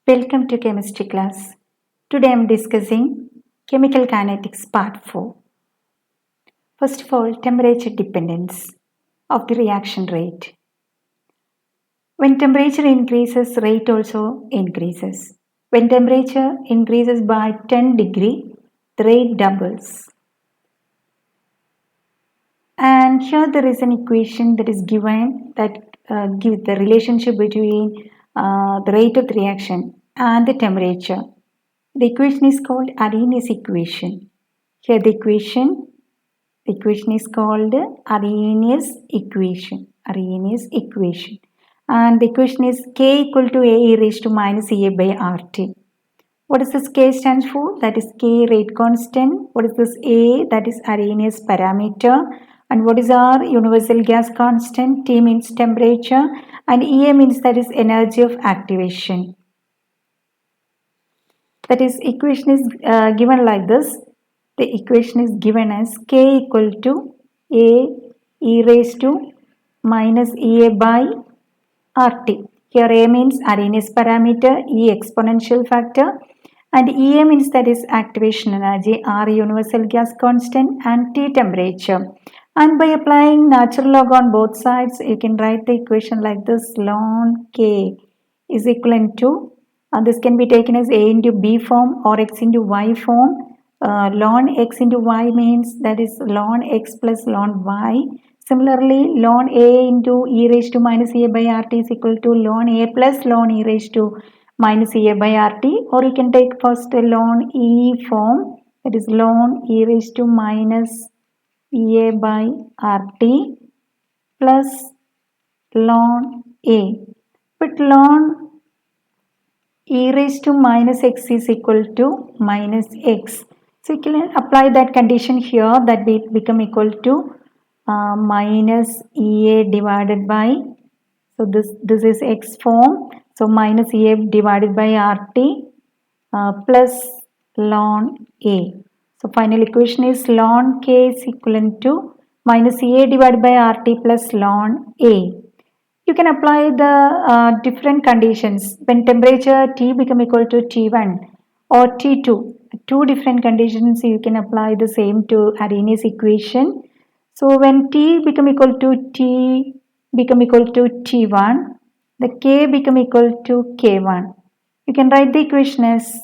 Welcome to chemistry class. Today I am discussing chemical kinetics part 4. First of all, temperature dependence of the reaction rate. When temperature increases, rate also increases. When temperature increases by 10 degree, the rate doubles. And here there is an equation that is given that gives the relationship between the rate of the reaction and the temperature. The equation is called Arrhenius Equation. Here the equation is called Arrhenius Equation. Arrhenius Equation. And the equation is K equal to A e raised to minus EA by RT. What does this K stands for? That is K rate constant. What is this A? That is Arrhenius parameter. And what is our universal gas constant? T means temperature. And EA means that is energy of activation. That is, equation is given like this. The equation is given as K equal to A e raised to minus EA by RT. Here A means Arrhenius parameter, E exponential factor, and EA means that is activation energy, R universal gas constant, and T temperature. And by applying natural log on both sides, you can write the equation like this: ln K is equivalent to, this can be taken as A into B form or X into Y form. Ln X into Y means that is ln X plus ln Y. Similarly, ln A into e raised to minus EA by RT is equal to ln A plus ln e raised to minus EA by RT, or you can take first ln E form, that is ln e raised to minus EA by RT plus ln A. But ln e raised to minus X is equal to minus X. So you can apply that condition here, that will become equal to minus EA divided by, so this is X form, so minus EA divided by RT plus ln A. So final equation is ln K is equivalent to minus EA divided by RT plus ln A. You can apply the different conditions when temperature T become equal to T1 or T2. Two different conditions you can apply the same to Arrhenius equation. So when T become equal to T1, the K become equal to K1. You can write the equation as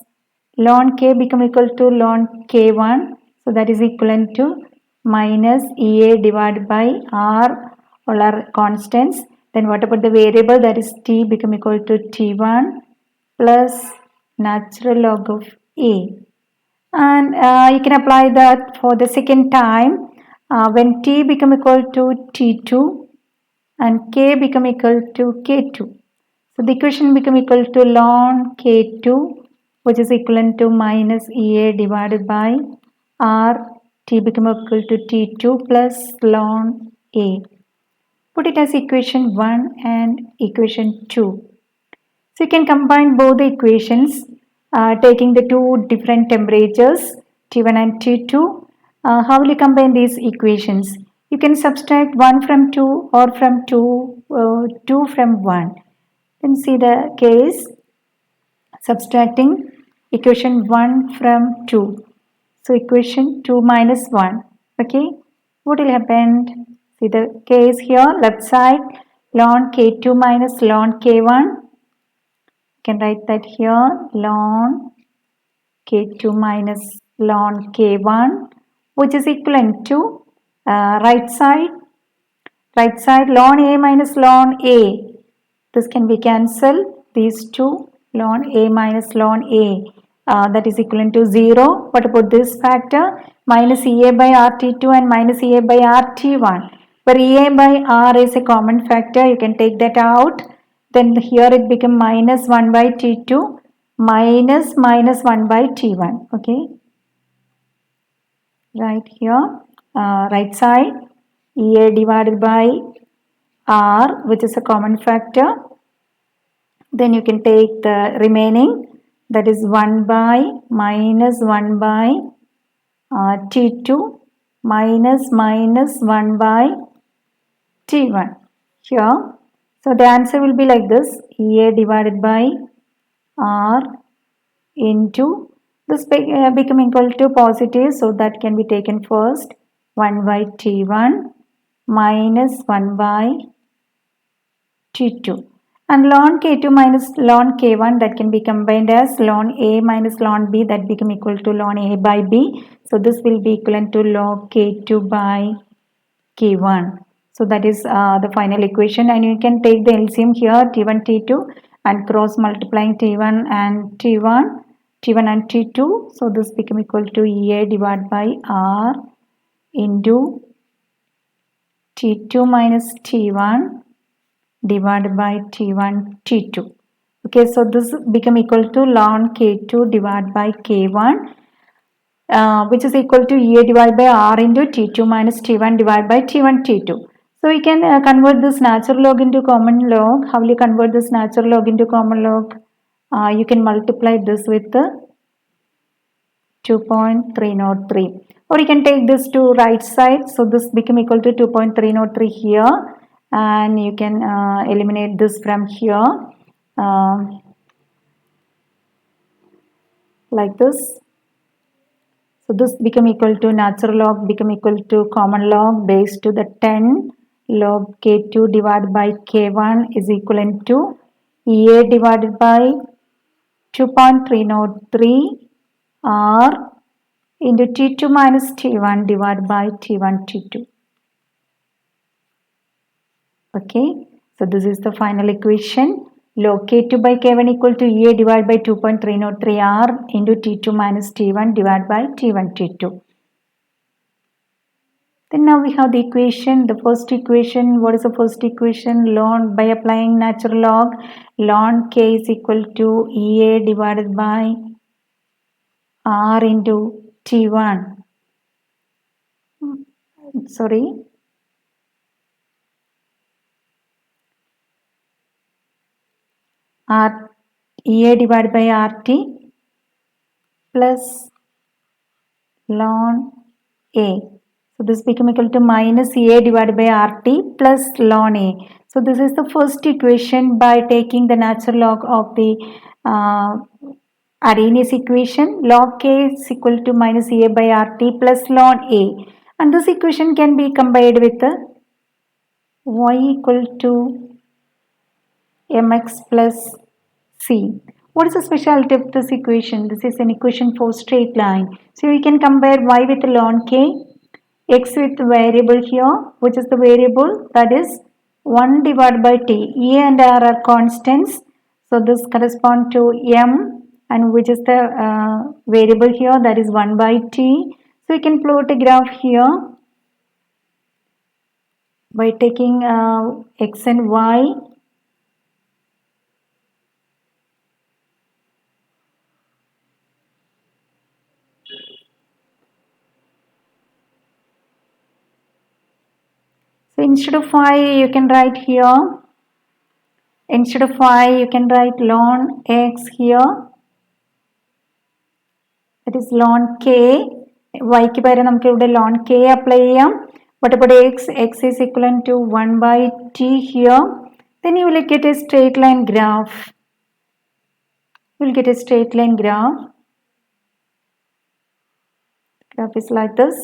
ln K become equal to ln K1. So that is equivalent to minus EA divided by R, all are constants. Then what about the variable, that is T become equal to T1 plus natural log of A. And you can apply that for the second time when T become equal to T2 and K become equal to K2. So the equation become equal to ln K2, which is equivalent to minus EA divided by R, T become equal to T2 plus ln A. Put it as equation 1 and equation 2. So you can combine both the equations taking the two different temperatures T1 and T2. How will you combine these equations? You can subtract 1 from 2 or from 2 from 1. Then see the case, subtracting equation 1 from 2. So equation 2 minus 1. Okay, what will happen? See the case here, left side ln K2 minus ln K1. You can write that here, ln K2 minus ln K1, which is equivalent to right side ln A minus ln A. This can be cancelled, these two, ln A minus ln A, that is equivalent to 0. What about this factor? Minus EA by RT2 and minus EA by RT1. Where EA by R is a common factor, you can take that out. Then here it become minus 1 by T2 minus 1 by T1. Okay. Right here, right side, EA divided by R, which is a common factor. Then you can take the remaining, that is 1 by minus 1 by T2 minus 1 by T1 here. So the answer will be like this: EA divided by r into this become equal to positive, so that can be taken first. 1 by t1 minus 1 by t2, and ln k2 minus ln k1, that can be combined as ln a minus ln b, that become equal to ln a by b. So this will be equivalent to log k2 by k1. So that is the final equation, and you can take the LCM here, t1 t2, and cross multiplying t1 and t1, t1 and t2. So this become equal to EA divided by R into t2 minus t1 divided by t1 t2. Okay, so this become equal to ln k2 divided by k1, which is equal to EA divided by R into t2 minus t1 divided by t1 t2. So we can convert this natural log into common log. How will you convert this natural log into common log? You can multiply this with 2.303, or you can take this to right side. So this become equal to 2.303 here, and you can eliminate this from here, like this. So this become equal to natural log become equal to common log base to the 10 log k2 divided by k1 is equivalent to EA divided by 2.303 R into t2 minus t1 divided by t1 t2. Okay, so this is the final equation. Log k2 by k1 equal to EA divided by 2.303 R into t2 minus t1 divided by t1 t2. Then now we have the equation. The first equation, what is the first equation? Ln, by applying natural log, ln k is equal to EA divided by R into t1. Sorry. R EA divided by RT plus ln A. So this become equal to minus EA divided by RT plus ln A. So this is the first equation by taking the natural log of the Arrhenius equation. Log K is equal to minus EA by RT plus ln A. And this equation can be combined with y equal to mx plus c. What is the specialty of this equation? This is an equation for straight line. So we can compare y with ln k, x with variable here, which is the variable, that is 1 divided by t. E and r are constants. So this corresponds to m, and which is the variable here, that is 1 by t. So we can plot a graph here by taking x and y. So instead of y, you can write here, instead of y, you can write ln x here, that is ln k. Y ക്ക് പകരം നമുക്ക് ഇവിടെ ln k apply ചെയ്യാം. But about x is equivalent to 1 by t here. Then you will get a straight line graph. You will get a straight line graph. Graph is like this.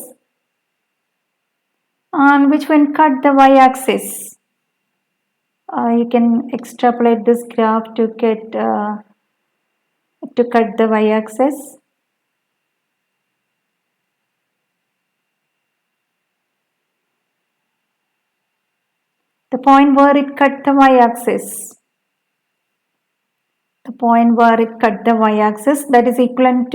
And which one cut the y-axis? You can extrapolate this graph to get to cut the y-axis. The point where it cut the y-axis. The point where it cut the y-axis, that is equivalent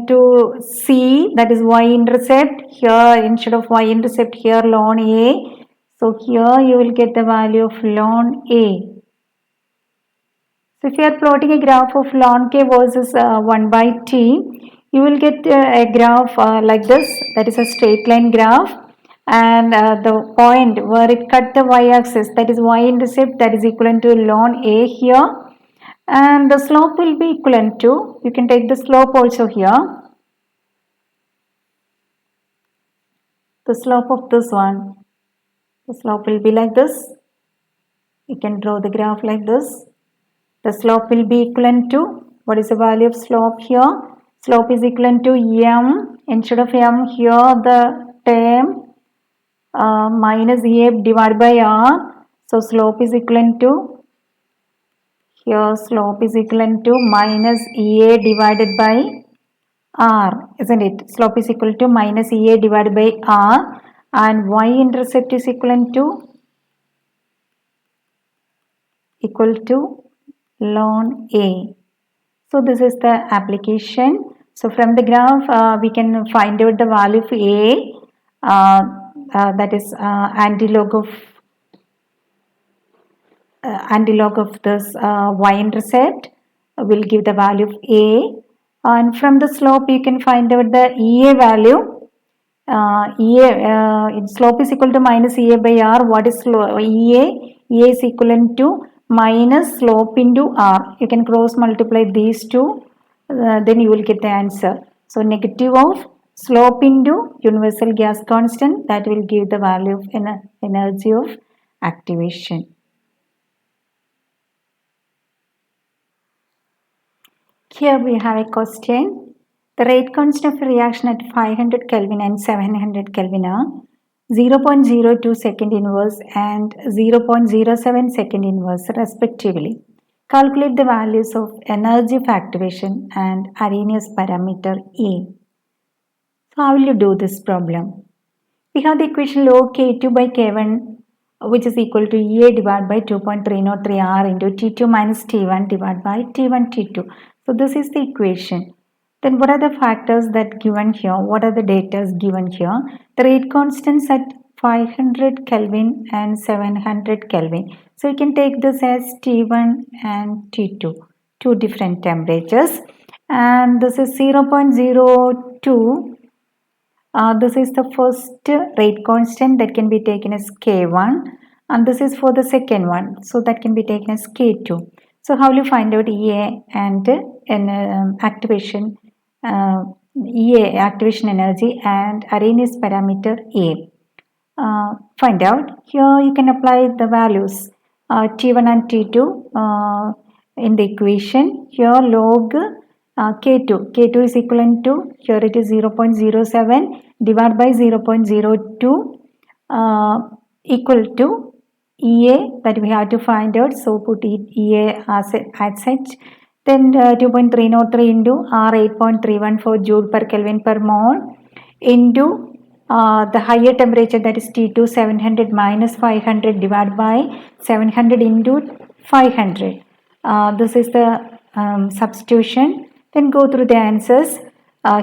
to C, that is y-intercept. Here instead of y-intercept, here ln A. So here you will get the value of ln A. So if you are plotting a graph of ln K versus 1 by t, you will get a graph like this, that is a straight line graph. And the point where it cut the y-axis, that is y-intercept, that is equivalent to ln A here. And the slope will be equivalent to, you can take the slope also here. The slope of this one, the slope will be like this. You can draw the graph like this. The slope will be equivalent to, what is the value of slope here? Slope is equivalent to m. Instead of m, here the term minus a divided by r. So slope is equivalent to, here slope is equivalent to minus a divided by r, isn't it? Slope is equal to minus a divided by r, and y-intercept is equivalent to ln a. So this is the application. So from the graph we can find out the value of a, that is antilog of this y-intercept will give the value of a, and from the slope you can find out the ea value. Slope is equal to minus ea by r. What is ea? Ea is equivalent to minus slope into r. You can cross multiply these two, then you will get the answer. So negative of slope into universal gas constant, that will give the value of energy of activation. Here we have a question. The rate constant of reaction at 500 Kelvin and 700 Kelvin are 0.02 second inverse and 0.07 second inverse respectively. Calculate the values of energy of activation and Arrhenius parameter A. So how will you do this problem? We have the equation log K2 by K1, which is equal to EA divided by 2.303 R into T2 minus T1 divided by T1 T2. So this is the equation. Then what are the factors that given here? What are the data given here? The rate constants at 500 Kelvin and 700 Kelvin. So you can take this as T1 and T2, two different temperatures. And this is 0.02. This is the first rate constant, that can be taken as K1, and this is for the second one, so that can be taken as K2. So how will you find out EA and activation energy and Arrhenius parameter A? Find out. Here you can apply the values T1 and T2 in the equation. Here log K2 is equivalent to, here it is 0.07 divided by 0.02 equal to EA, that we have to find out. So put EA as such. Then 2.303 into R 8.314 joule per Kelvin per mole into the higher temperature, that is T2 700 minus 500 divided by 700 into 500. This is the substitution. Then go through the answers.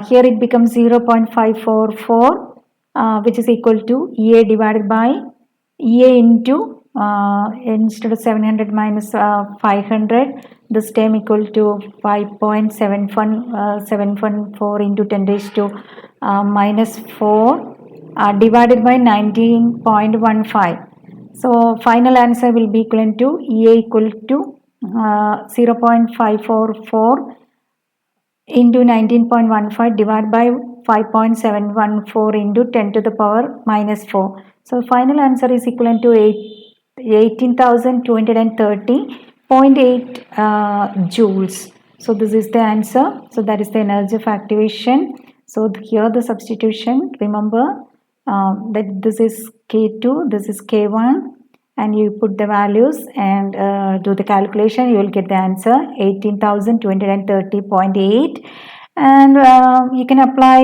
Here it becomes 0.544 which is equal to EA divided by EA into instead of 700 minus 500, this term equal to 5.714 into 10 raised to minus 4 divided by 19.15. So final answer will be equivalent to EA equal to 0.544 into 19.15 divided by 5.714 into 10 to the power minus 4. So final answer is equivalent to 18,230.8 joules. So this is the answer. So that is the energy of activation. So here the substitution, remember that this is K2, this is K1, and you put the values and do the calculation, you will get the answer 18,230.8. And you can apply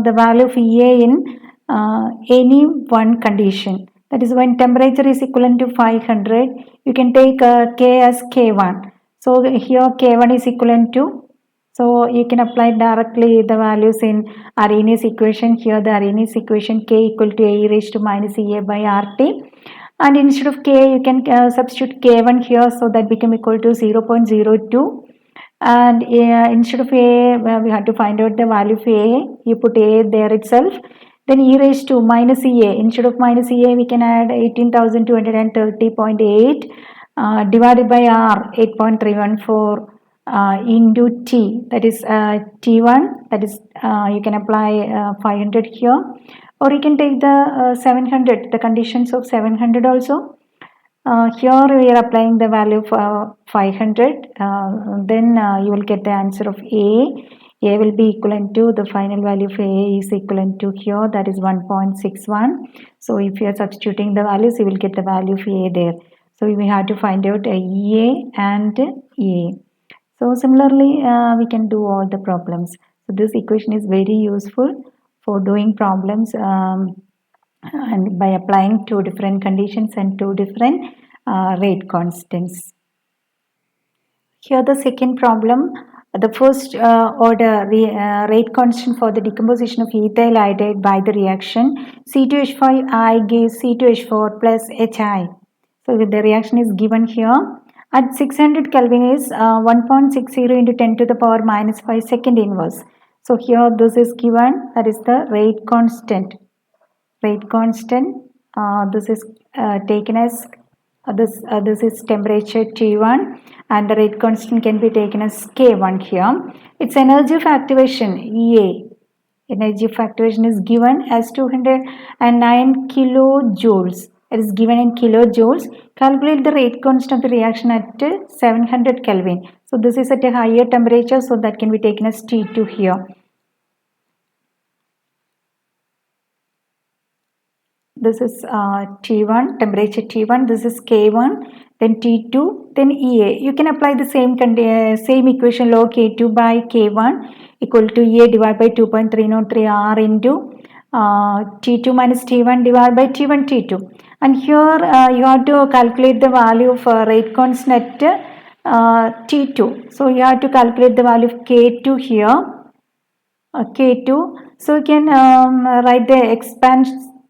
the value of EA in any one condition. That is, when temperature is equivalent to 500, you can take K as K1. So here K1 is equivalent to, so you can apply directly the values in Arrhenius equation. Here the Arrhenius equation, K equal to A raised to minus EA by RT. And instead of K, you can substitute K1 here, so that become equal to 0.02. And instead of A, we have to find out the value of A. You put A there itself. Then E raised to minus EA. Instead of minus EA, we can add 18,230.8 divided by R 8.314 into T, that is T1, that is you can apply 500 here, or you can take the 700, the conditions of 700 also. Here we are applying the value for 500. Then you will get the answer of A. A will be equivalent to the final value for A is equivalent to here, that is 1.61. So if you are substituting the values, you will get the value for A there. So we have to find out EA and A. So similarly, we can do all the problems. So this equation is very useful for doing problems and by applying two different conditions and two different rate constants. Here the second problem, the first order rate constant for the decomposition of ethyl iodide by the reaction C2H5I gives C2H4 plus HI. So the reaction is given here. At 600 Kelvin is 1.60 into 10 to the power minus 5 second inverse. So here this is given, that is the rate constant. Rate constant, this is taken as this is temperature T1 and the rate constant can be taken as K1 here. Its energy of activation EA. Energy of activation is given as 209 kilojoules. It is given in kilojoules. Calculate the rate constant of the reaction at 700 Kelvin. So this is at a higher temperature, so that can be taken as T2 here. This is T1, temperature T1, this is K1, then T2, then EA. You can apply the same equation, log K2 by K1 equal to EA divided by 2.303 R into T2 minus T1 divided by T1 T2. And here you have to calculate the value of rate constant at T2. So you have to calculate the value of K2 here. K2. So you can write the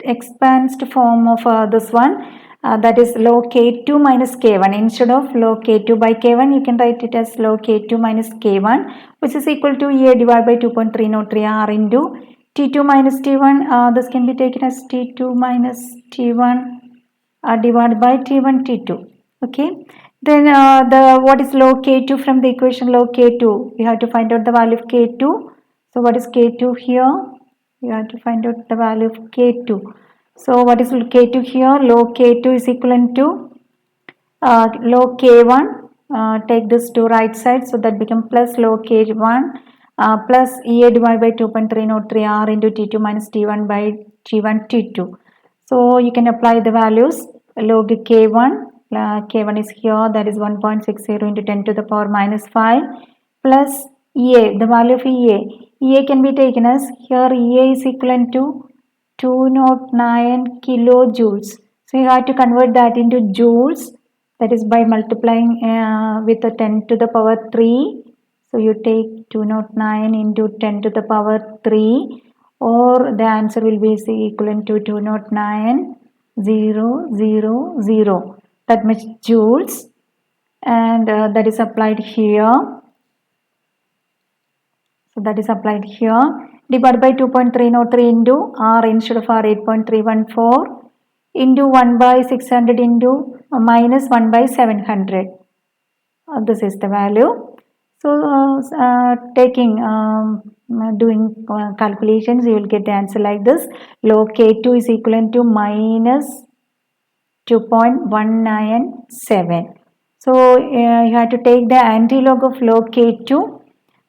expanded form of this one, that is log K2 minus K1. Instead of log K2 by K1, you can write it as log K2 minus K1, which is equal to EA divided by 2.303 R into T2 minus T1. This can be taken as T2 minus T1 divided by T1 T2. Okay. Then what is log K2 from the equation log K2? We have to find out the value of K2. So what is K2 here? You have to find out the value of K2. So what is K2 here? Log K2 is equivalent to log K1. Take this to right side, so that becomes plus log K1 plus EA divided by 2.303 R into T2 minus T1 by T1 T2. So you can apply the values. Log K1, K1 is here, that is 1.60 into 10 to the power minus 5 plus EA, the value of EA. EA can be taken as, here EA is equivalent to 209 kilojoules. So you have to convert that into joules, that is by multiplying with the 10 to the power 3. So you take 209 into 10 to the power 3, or the answer will be equivalent to 209,000, that much joules, and that is applied here. So that is applied here. Divided by 2.303 into R instead of R 8.314 into 1 by 600 into minus 1 by 700. This is the value. So doing calculations, you will get the answer like this. Log K2 is equivalent to minus 2.197. So you have to take the antilog of log K2.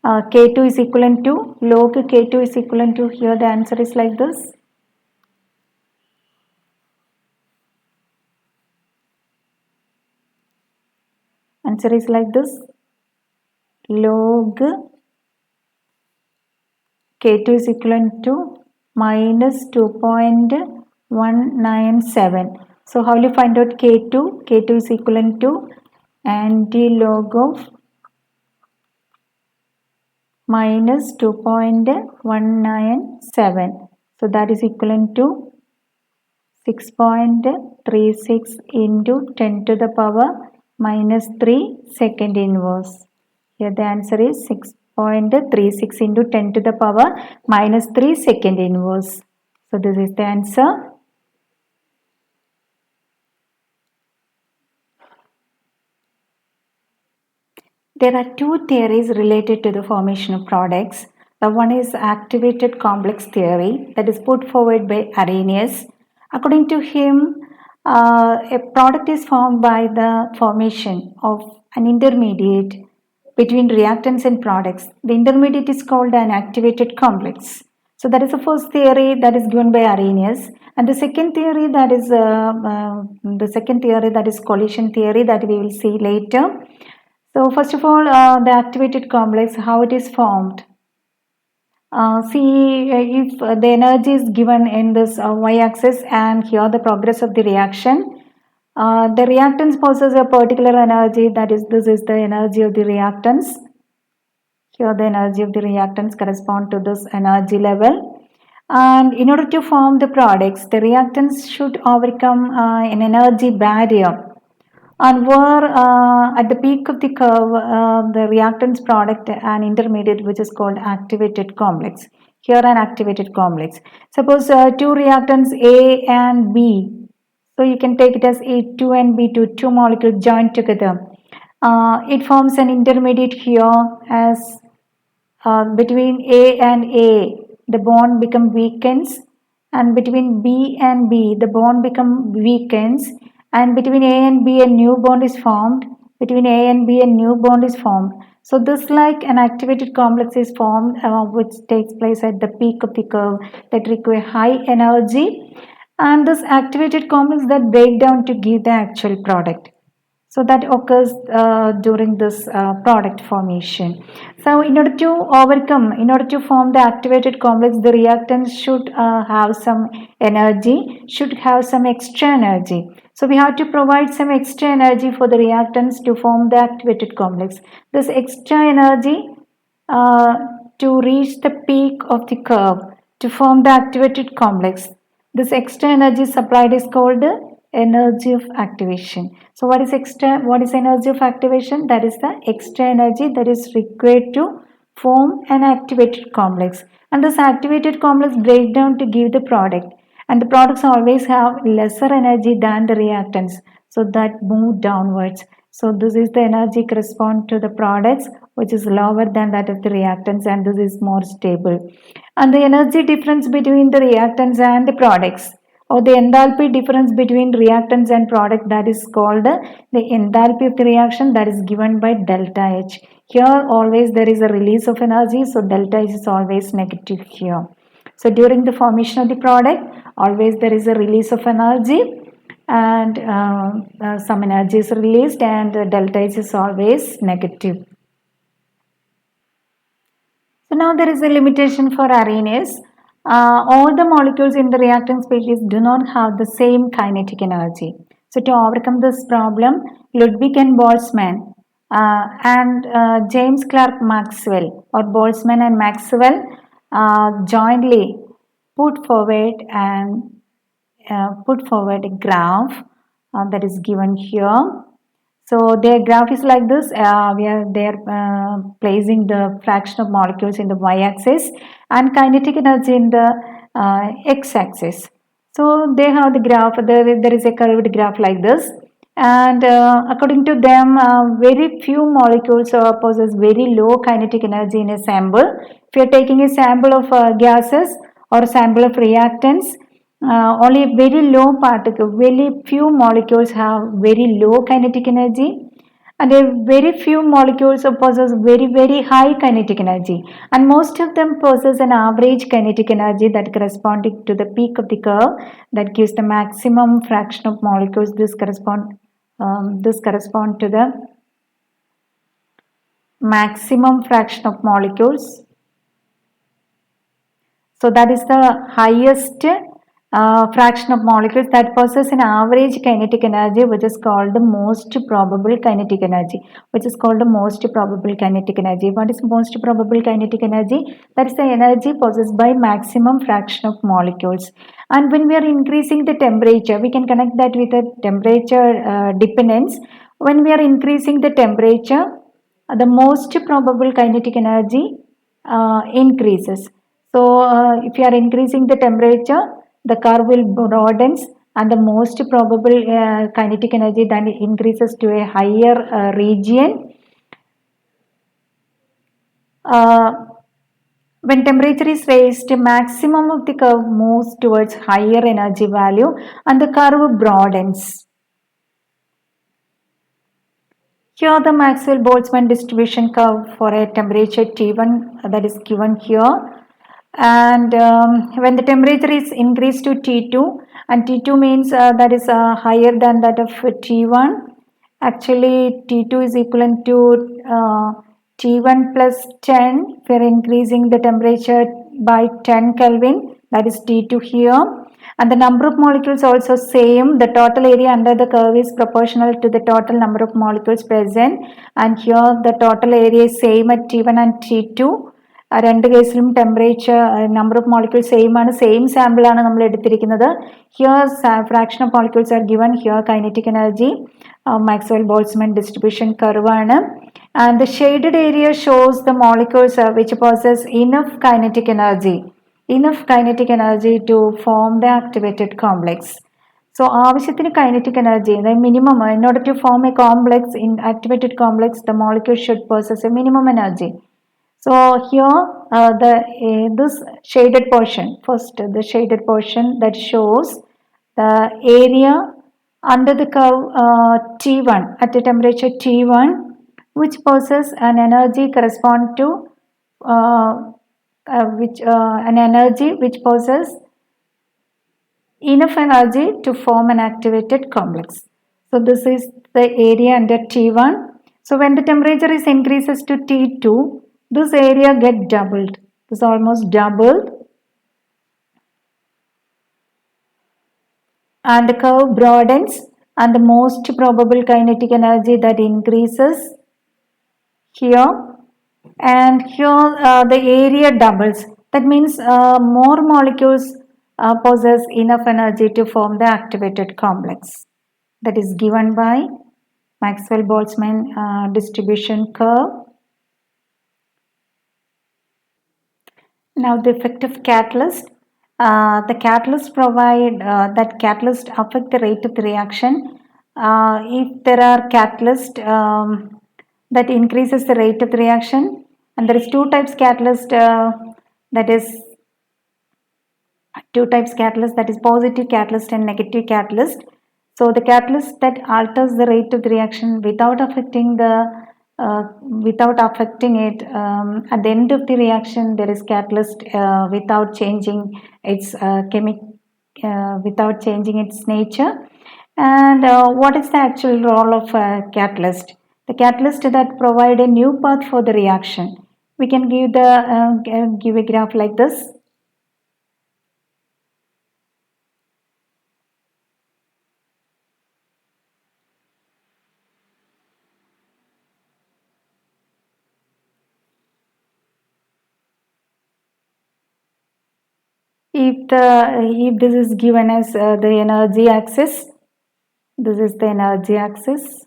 K2 is equivalent to, log K2 is equivalent to, here the answer is like this. Answer is like this. Log K2 is equivalent to minus 2.197. So how will you find out K2? K2 is equivalent to antilog of minus 2.197. So that is equivalent to 6.36 into 10 to the power minus 3 second inverse. Here the answer is 6.36 into 10 to the power minus 3 second inverse. So this is the answer. There are two theories related to the formation of products. The one is activated complex theory, that is put forward by Arrhenius. According to him, A product is formed by the formation of an intermediate between reactants and products. The intermediate is called an activated complex. So that is the first theory that is given by Arrhenius, and the second theory that is collision theory that we will see later. So first of all, the activated complex, how it is formed. See, if the energy is given in this y-axis and here the progress of the reaction, the reactants possess a particular energy, that is, this is the energy of the reactants. Here the energy of the reactants correspond to this energy level. And in order to form the products, the reactants should overcome an energy barrier. And where at the peak of the curve, the reactants product an intermediate which is called activated complex. Here an activated complex. Suppose two reactants A and B. So you can take it as A2 and B2, two molecules joined together. It forms an intermediate here as between A and A, the bond become weakens, and between B and B, the bond become weakens, and between A and B, a new bond is formed. Between A and B, a new bond is formed. So this like an activated complex is formed, which takes place at the peak of the curve that require high energy, and this activated complex that break down to give the actual product. So that occurs during this product formation. So in order to form the activated complex, the reactants should have some energy, should have some extra energy. So we have to provide some extra energy for the reactants to form the activated complex. This extra energy to reach the peak of the curve to form the activated complex. This extra energy supplied is called the energy of activation. So what is energy of activation? That is the extra energy that is required to form an activated complex. And this activated complex breaks down to give the product. And the products always have lesser energy than the reactants. So that move downwards. So this is the energy correspond to the products which is lower than that of the reactants, and this is more stable. And the energy difference between the reactants and the products, or the enthalpy difference between reactants and product, that is called the enthalpy of the reaction, that is given by delta H. Here always there is a release of energy, so delta H is always negative here. So during the formation of the product, always there is a release of energy, and some energy is released, and delta H is always negative. So now there is a limitation for Arrhenius. All the molecules in the reactant species do not have the same kinetic energy. So to overcome this problem, Ludwig and Boltzmann and James Clerk Maxwell, or Boltzmann and Maxwell, jointly put forward a graph that is given here. So their graph is like this. They are placing the fraction of molecules in the y-axis and kinetic energy in the x-axis. So they have the graph. There is a curved graph like this. And according to them, very few molecules possess very low kinetic energy in a sample. If you are taking a sample of gases or a sample of reactants, only very low particle, very few molecules have very low kinetic energy, and very few molecules possess very high kinetic energy, and most of them possess an average kinetic energy that corresponding to the peak of the curve that gives the maximum fraction of molecules. This correspond to the maximum fraction of molecules. So that is the highest fraction of molecules that possess an average kinetic energy, which is called the most probable kinetic energy. What is most probable kinetic energy? That is the energy possessed by maximum fraction of molecules. And when we are increasing the temperature, we can connect that with the temperature dependence. When we are increasing the temperature, the most probable kinetic energy increases. So if you are increasing the temperature, the curve will broadens, and the most probable kinetic energy then increases to a higher region. When temperature is raised, maximum of the curve moves towards higher energy value and the curve broadens. Here the Maxwell-Boltzmann distribution curve for a temperature T1 that is given here. And when the temperature is increased to T2, and T2 means that is higher than that of T1. Actually T2 is equivalent to T1 plus 10. If we are increasing the temperature by 10 Kelvin, that is T2 here. And the number of molecules also same. The total area under the curve is proportional to the total number of molecules present. And here the total area is same at T1 and T2. രണ്ട് കേസിലും temperature number of molecules same ആണ്, same sample ആണ് നമ്മൾ എടുത്തിരിക്കുന്നത്. Here fraction of molecules are given, here kinetic energy Maxwell Boltzmann distribution curve ആണ്. And the shaded area shows the molecules which possess enough kinetic energy to form the activated complex. So ആവശ്യത്തിന് kinetic energy, minimum, in order to form a complex in activated complex the molecule should possess a minimum energy. So here this shaded portion, first the shaded portion that shows the area under the curve T1 at a temperature T1, which possesses an energy correspond to an energy which possesses enough energy to form an activated complex. So this is the area under T1. So when the temperature is increases to T2, this area get doubled. This almost doubled, and the curve broadens, and the most probable kinetic energy that increases here, and here the area doubles. That means more molecules possess enough energy to form the activated complex. That is given by Maxwell-Boltzmann distribution curve. Now the effect of catalyst. The catalyst provide that catalyst affect the rate of the reaction. If there are catalyst that increases the rate of the reaction, and there is two types catalyst, that is positive catalyst and negative catalyst. So the catalyst that alters the rate of the reaction without affecting it, at the end of the reaction there is catalyst without changing its without changing its nature. And what is the actual role of catalyst? The catalyst that provide a new path for the reaction. We can give a graph like this. If this is given as the energy axis, this is the energy axis,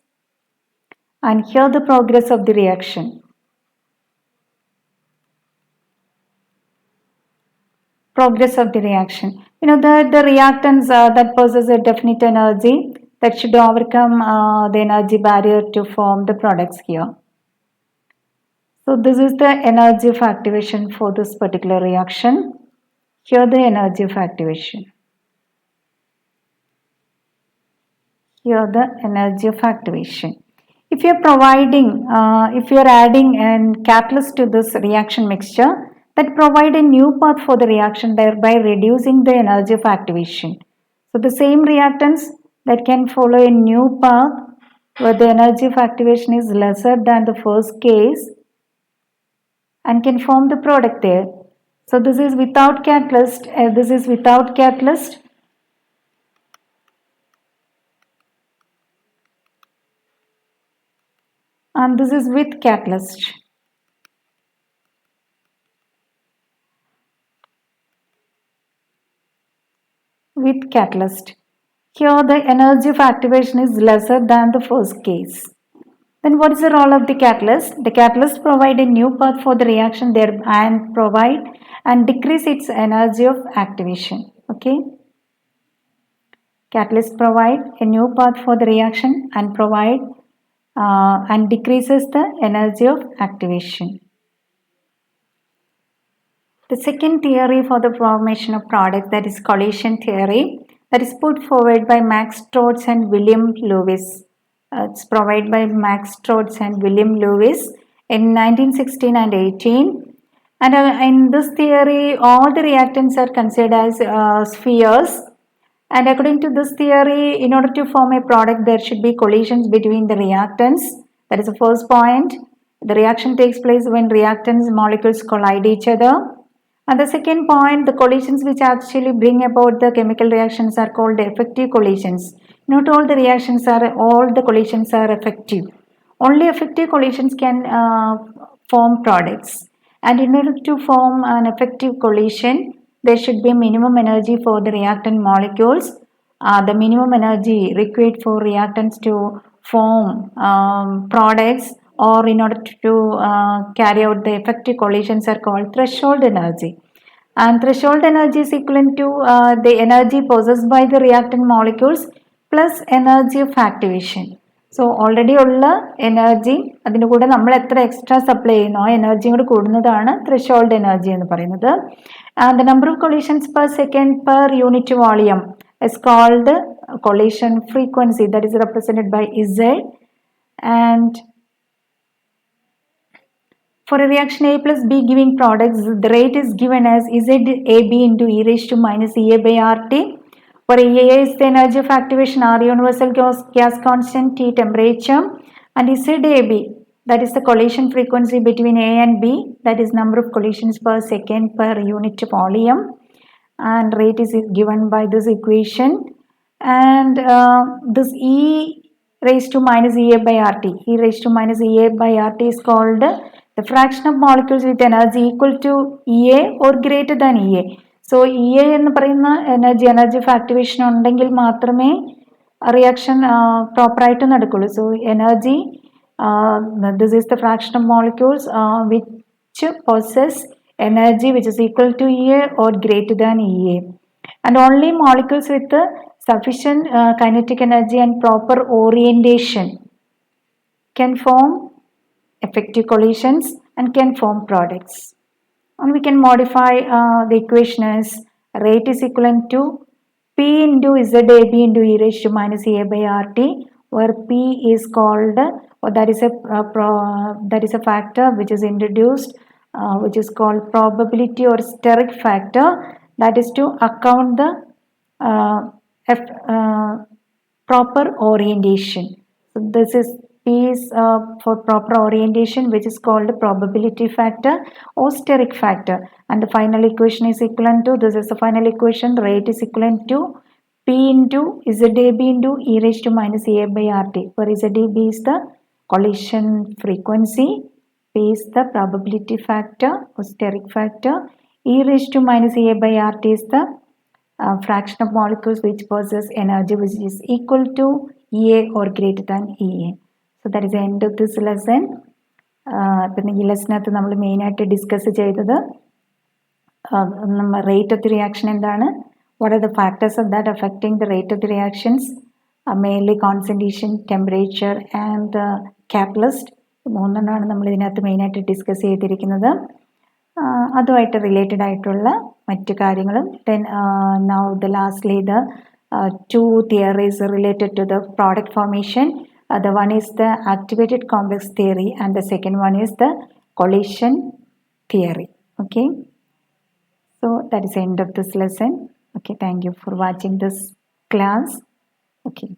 and here the progress of the reaction. You know the reactants that possess a definite energy that should overcome the energy barrier to form the products here. So this is the energy of activation for this particular reaction. Here the energy of activation. Here the energy of activation. If you are providing, if you are adding a catalyst to this reaction mixture, that provide a new path for the reaction, thereby reducing the energy of activation. So the same reactants that can follow a new path where the energy of activation is lesser than the first case and can form the product there. So this is without catalyst, this is without catalyst. And this is with catalyst. With catalyst. Here the energy of activation is lesser than the first case. Then what is the role of the catalyst? The catalyst provide a new path for the reaction there and provide and decrease its energy of activation. Okay. Catalyst provide a new path for the reaction and provide and decreases the energy of activation. The second theory for the formation of products, that is collision theory, that is put forward by Max Strauss and William Lewis. It's provided by Max Strauss and William Lewis in 1916 and 18. And in this theory, all the reactants are considered as spheres. And according to this theory, in order to form a product, there should be collisions between the reactants. That is the first point. The reaction takes place when reactants molecules collide each other. And the second point, the collisions which actually bring about the chemical reactions are called effective collisions. Not all the collisions are effective. Only effective collisions can form products. And in order to form an effective collision, there should be minimum energy for the reactant molecules. The minimum energy required for reactants to form products or in order to carry out the effective collisions are called threshold energy. And threshold energy is equivalent to the energy possessed by the reactant molecules plus energy of activation. So already ഉള്ള energy അതിൻ്റെ കൂടെ നമ്മൾ എത്ര extra supply ചെയ്യുന്നു ആ എനർജിയും കൂടി കൂടുന്നതാണ് threshold energy എന്ന് പറയുന്നത്. And the number of collisions per second per unit volume is called collision frequency, that is represented by Z. And for a reaction A plus B giving products, the rate is given as ZAB into e raised to minus EA by RT. For A is the energy of activation, R universal gas constant, T temperature, and ZAB, that is the collision frequency between A and B, that is number of collisions per second per unit volume, and rate is given by this equation. And this E raised to minus EA by RT, E raised to minus EA by RT is called the fraction of molecules with energy equal to EA or greater than EA. So EA എന്ന് പറയുന്ന energy of activation ഉണ്ടെങ്കിൽ മാത്രമേ reaction പ്രോപ്പറായിട്ട് നടക്കുള്ളൂ. So energy, this is the fraction of molecules which possess energy which is equal to EA or greater than EA. And only molecules with sufficient kinetic energy and proper orientation can form effective collisions and can form products. And we can modify the equation as rate is equivalent to P into ZAB into e raised to minus EA by RT, where P is called, or that is a factor which is introduced, which is called probability or steric factor, that is to account the proper orientation. So this is P is for proper orientation, which is called probability factor or steric factor. And the final equation is equivalent to, this is the final equation, rate is equivalent to P into ZAB into e raised to minus EA by RT, where ZAB is the collision frequency, P is the probability factor or steric factor, e raised to minus EA by RT is the fraction of molecules which possess energy which is equal to EA or greater than EA. So that is the end of this lesson. പിന്നെ ഈ ലെസനകത്ത് നമ്മൾ മെയിനായിട്ട് discuss ചെയ്തത് rate of the reaction എന്താണ്, what are the factors of that affecting the rate of the reactions, mainly concentration, temperature and catalyst. മൂന്നെണ്ണമാണ് നമ്മൾ ഇതിനകത്ത് മെയിനായിട്ട് ഡിസ്കസ് ചെയ്തിരിക്കുന്നത്. അതുമായിട്ട് റിലേറ്റഡ് ആയിട്ടുള്ള മറ്റു കാര്യങ്ങളും. Then now the lastly the two theories related to the product formation. The one is the activated complex theory and the second one is the collision theory. Okay, so that is the end of this lesson. Okay, thank you for watching this class. Okay.